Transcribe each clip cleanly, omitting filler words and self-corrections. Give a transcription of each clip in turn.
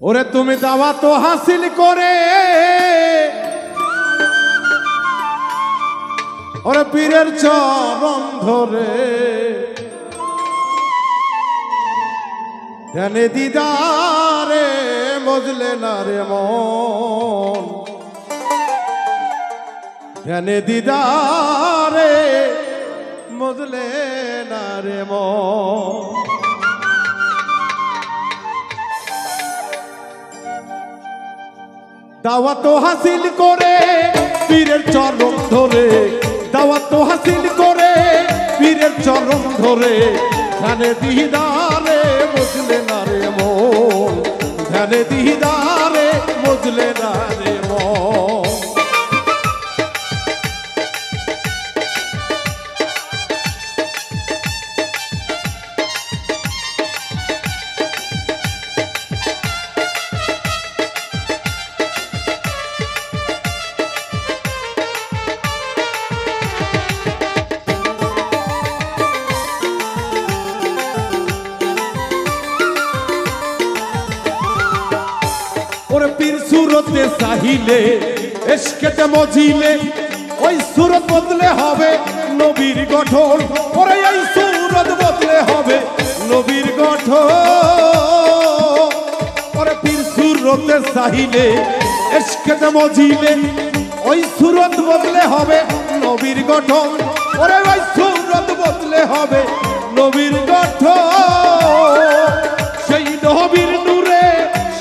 ওরে তুমি দাওয়া তো হাসিল করে ওরে পীরের চরণ ধরে ধ্যানে দিদারে মজলে না রে মন ধ্যানে দিদারে মজলে না রে মন দাওয়াত হাসিল করে পীরের চরণ ধরে দাওয়াত হাসিল করে পীরের চরণ ধরে ধ্যানে দিদারে মজলে না রে মন ধ্যানে দিদারে মজলে না রে মন ওরে পীর সুরতে চাহিলে এশকেতে মজিলে ওই সুরত বদলে হবে নবীর গঠন ওরে এই সুরত বদলে হবে নবীর গঠন ওরে পীর সুরতে চাহিলে এশকেতে মজিলে ওই সুরত বদলে হবে নবীর গঠন ওরে ওই সুরত বদলে হবে নবীর গঠন সেই নবীর নূরে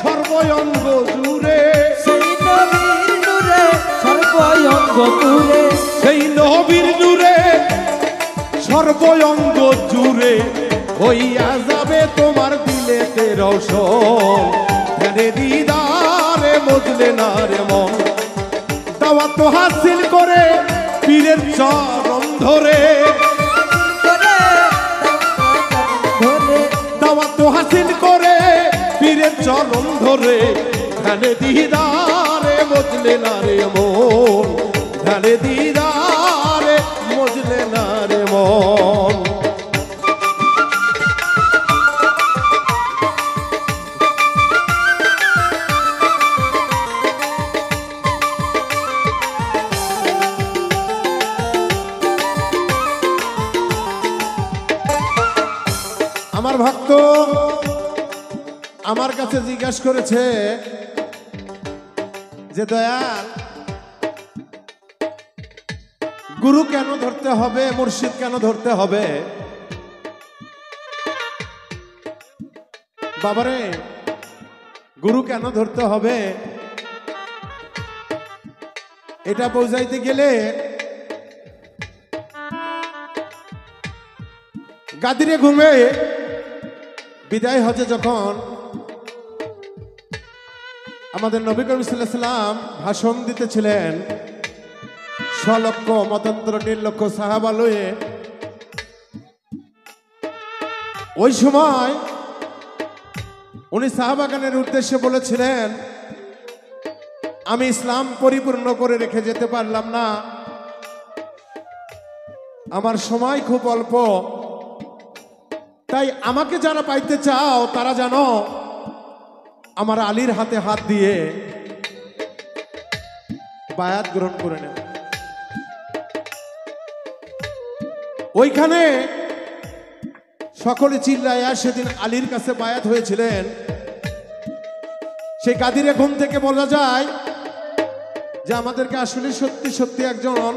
সর্বঙ্গ জুড়ে সেই নবীর নূরে সর্বঙ্গ জুড়ে সেই নবীর নূরে সর্বঙ্গ জুড়ে হইয়া যাবে তোমার দিলেতে রওশন ধ্যানে দিদারে মজলে না রে মন দাওয়াত হাসিল করে পীরের চরণ ধরে দাওয়াত হাসিল করে পীরের চরণ ধরে ধ্যানে দিদারে মজলে না রে মন ধ্যানে দিদারে মজলে না রে মন আমার ভক্ত আমার কাছে জিজ্ঞাসা করেছে যে দয়াল গুরু কেন ধরতে হবে মুর্শিদ কেন ধরতে হবে বাবারে গুরু কেন ধরতে হবে এটা বোঝাইতে গেলে গাদিরে ঘুমে বিদায় হজে যখন আমাদের নবী করিম সাল্লাল্লাহু আলাইহি ওয়াসাল্লাম ভাষণ দিতেছিলেন স্বলক্ষ মতান্তর নির্লক্ষ সাহাবা লয়ে ওই সময় উনি সাহাবাগণের উদ্দেশ্যে বলেছিলেন আমি ইসলাম পরিপূর্ণ করে রেখে যেতে পারলাম না আমার সময় খুব অল্প তাই আমাকে যারা পাইতে চাও তারা জানো আমার আলীর হাতে হাত দিয়ে বায়াত গ্রহণ করে নেন ওইখানে সকলে চিল্লায়া সেদিন আলীর কাছে বায়াত হয়েছিলেন সেই গাদিরে ঘুম থেকে বলা যায় যে আমাদেরকে আসলে সত্যি সত্যি একজন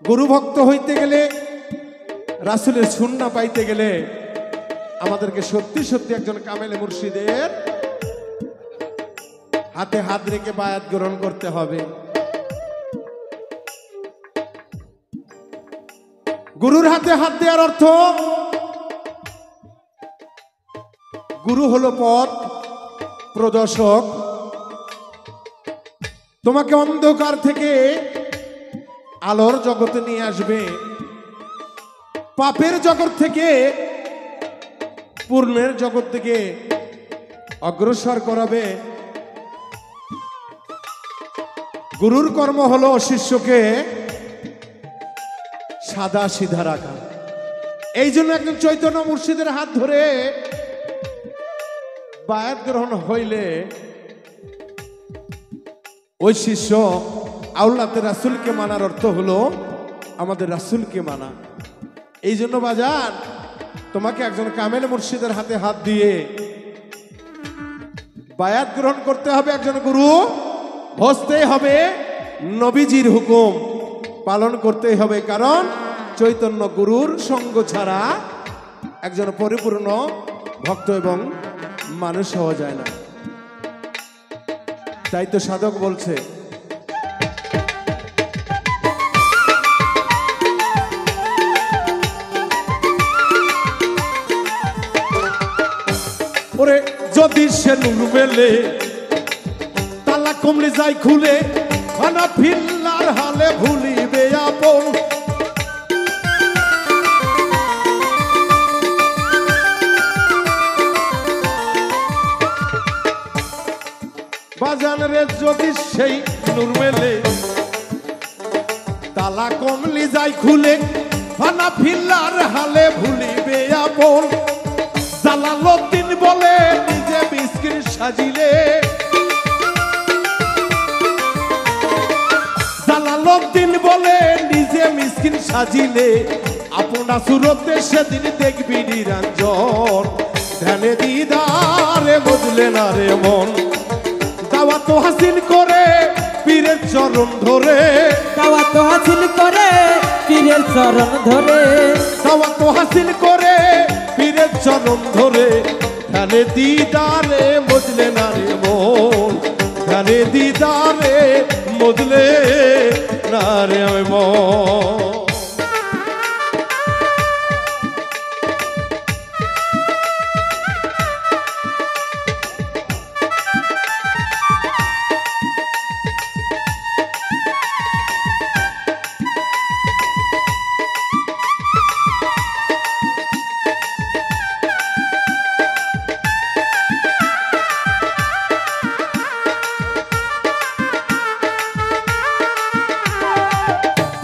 গুরু ভক্ত হইতে গেলে রাসূলের সুন্নাহ পাইতে গেলে আমাদেরকে সত্যি সত্যি একজন কামেলে মুর্শিদের হাতে হাত রেখে বায়াত গ্রহণ করতে হবে গুরুর হাতে হাত দেওয়ার অর্থ গুরু হলো পথ প্রদর্শক তোমাকে অন্ধকার থেকে আলোর জগতে নিয়ে আসবে পাপের জগৎ থেকে পূর্ণের জগৎ থেকে অগ্রসর করাবে গুরুর কর্ম হলো শিষ্যকে সাদা সিধা রাখা এই জন্য একজন চৈতন্য মুর্শিদের হাত ধরে বায়াত গ্রহণ হইলে ওই শিষ্য আউলাদের রাসূলকে মানার অর্থ হলো আমাদের রাসূলকে মানা। এই জন্য বাজান তোমাকে একজন কামেল মুর্শিদের হাতে হাত দিয়ে বায়াত গ্রহণ করতে হবে, একজন গুরু হতে হবে, নবীজির হুকুম পালন করতেই হবে, কারণ চৈতন্য গুরুর সঙ্গ ছাড়া একজন পরিপূর্ণ ভক্ত এবং মানুষ হওয়া যায় না। তাই তো সাধক বলছে, ওরে যদি সে নূর মেলে তালা কমলে যায় খুলে, খানা ফিল্লার হালে ভুলিবে আপন। বাজান রে যদি সেই নূর মেলে তালা কমলি যায় খুলে, খানা ফিল্লার হালে ভুলিবে আপন। জালালউদ্দিন বলে নিজে মিসকিন সাজিলে, জালালউদ্দিন বলে নিজে মিসকিন সাজিলে, আপনা সুরতে সেদিন দেখবি নিরঞ্জন। ধ্যানে দিদারে বদলে না রে মন, দাওয়াত হাসিল করে পীরের চরণ ধরে, দাওয়াত হাসিল করে পীরের চরণ ধরে, দাওয়াত হাসিল করে পীরের চরণ ধরে। ধ্যানে দিদারে বদলে না রে মন, ধ্যানে দিদারে বদলে না রে মন।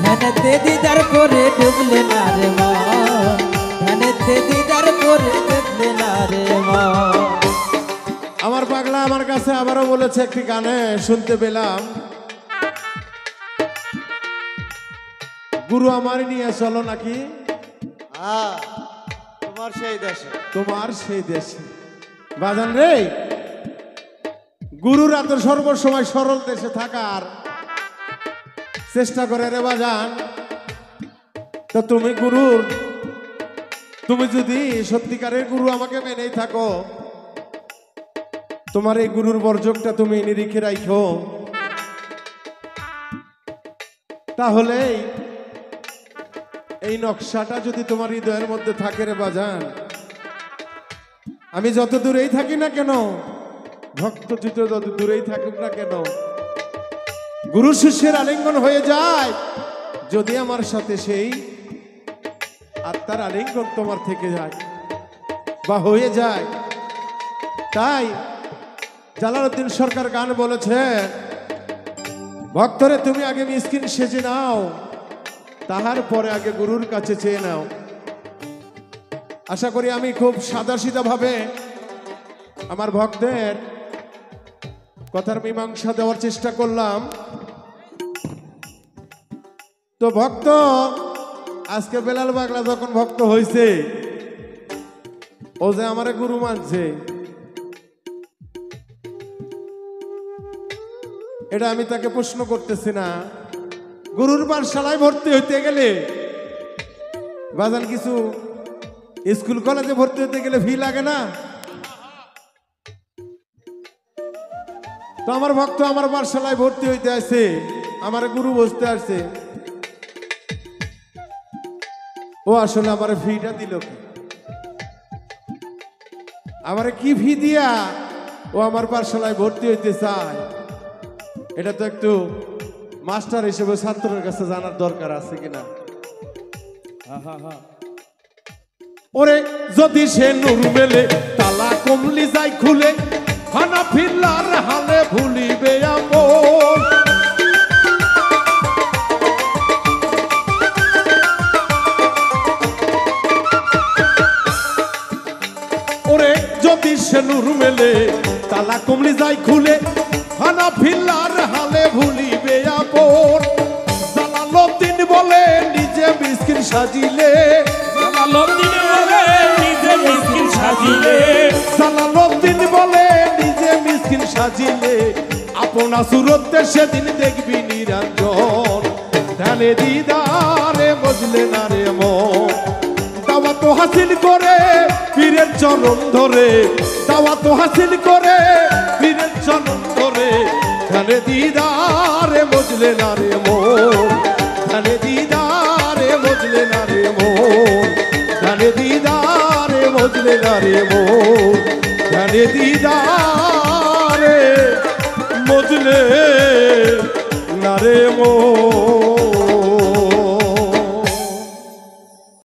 ধ্যানেতে দিদার করে ডুবলে না রে মন, ধ্যানেতে দিদার করে ডুবলে না রে মন। আমার পাগলা আমার কাছে আবারও বলেছে একটি গানে শুনতে পেলাম, গুরু আমার নিয়ে চলো নাকি তোমার সেই দেশে। তোমার সেই দেশে। বাজান রে, গুরুরা তো সর্বসময় সরল দেশে থাকার চেষ্টা করে রে বাজান। তো তুমি গুরুর, তুমি যদি সত্যিকারের গুরু আমাকে মেনেই থাকো, তোমার এই গুরুর বর্জকটা তুমি নিরিখে রাখো, তাহলে এই নকশাটা যদি তোমার হৃদয়ের মধ্যে থাকে রে বাজান, আমি যত দূরেই থাকি না কেন, ভক্ত যত দূরেই থাকুক না কেন, গুরু শিষ্যের আলিঙ্গন হয়ে যায় যদি আমার সাথে সেই আত্মার আলিঙ্গন তোমার থেকে যায় বা হয়ে যায়। তাই জালালউদ্দিন সরকার গান বলেছে, ভক্তরে তুমি আগে মিসকিন সেজে নাও, তাহার পরে আগে গুরুর কাছে চেয়ে নাও। আশা করি আমি খুব সাদাসিধা ভাবে আমার ভক্তের কথার মীমাংসা দেওয়ার চেষ্টা করলাম। তো ভক্ত আজকে বেলাল পাগলা যখন ভক্ত হয়েছে, ও যে আমারে গুরু মানছে, এটা আমি তাকে প্রশ্ন করতেছি না। গুরুর পাঠশালায় ভর্তি হইতে গেলে বাজান কিছু স্কুল কলেজে ভর্তি হইতে গেলে ফি লাগে না? তো আমার ভক্ত আমার পাঠশালায় ভর্তি হইতে আসে, আমার গুরু বসতে আসছে, ও আসলে আমার ফিটা দিল কি, আমার কি ফি দিয়া ও আমার পাঠশালায় ভর্তি হইতে চায়, এটা তো একটু মাস্টার হিসেবে ছাত্রের কাছে জানার দরকার আছে কিনা। ওরে যদি সে নূর মেলে তালা কমলি যায় খুলে, খানা ফিল্লার হালে ভুলিবে আপন। ওরে যদি সে নূর মেলে কমলি যাই খুলে হানা ফিল্লার হালে ভুলিবে আপন জালালউদ্দিন বলে নিজে মিসকিন সাজিলে জালালউদ্দিন বলে নিজে মিসকিন সাজিলে জালালউদ্দিন বলে নিজে মিসকিন সাজিলে আপনা সুরতে সেদিন দেখবি নিরঞ্জন ধ্যানে দিদারে বুঝলে না রে মন দাওয়াত হাসিল করে পীরের চরণ ধরে দাওয়াত হাসিল করে পীরের চরণ ধরে ধ্যানে দিদারে বুঝলে না রে মন ধ্যানে দিদারে বুঝলে না রে মন ধ্যানে দিদারে বুঝলে না রে মন ধ্যানে দিদারে বুঝলে না রে মন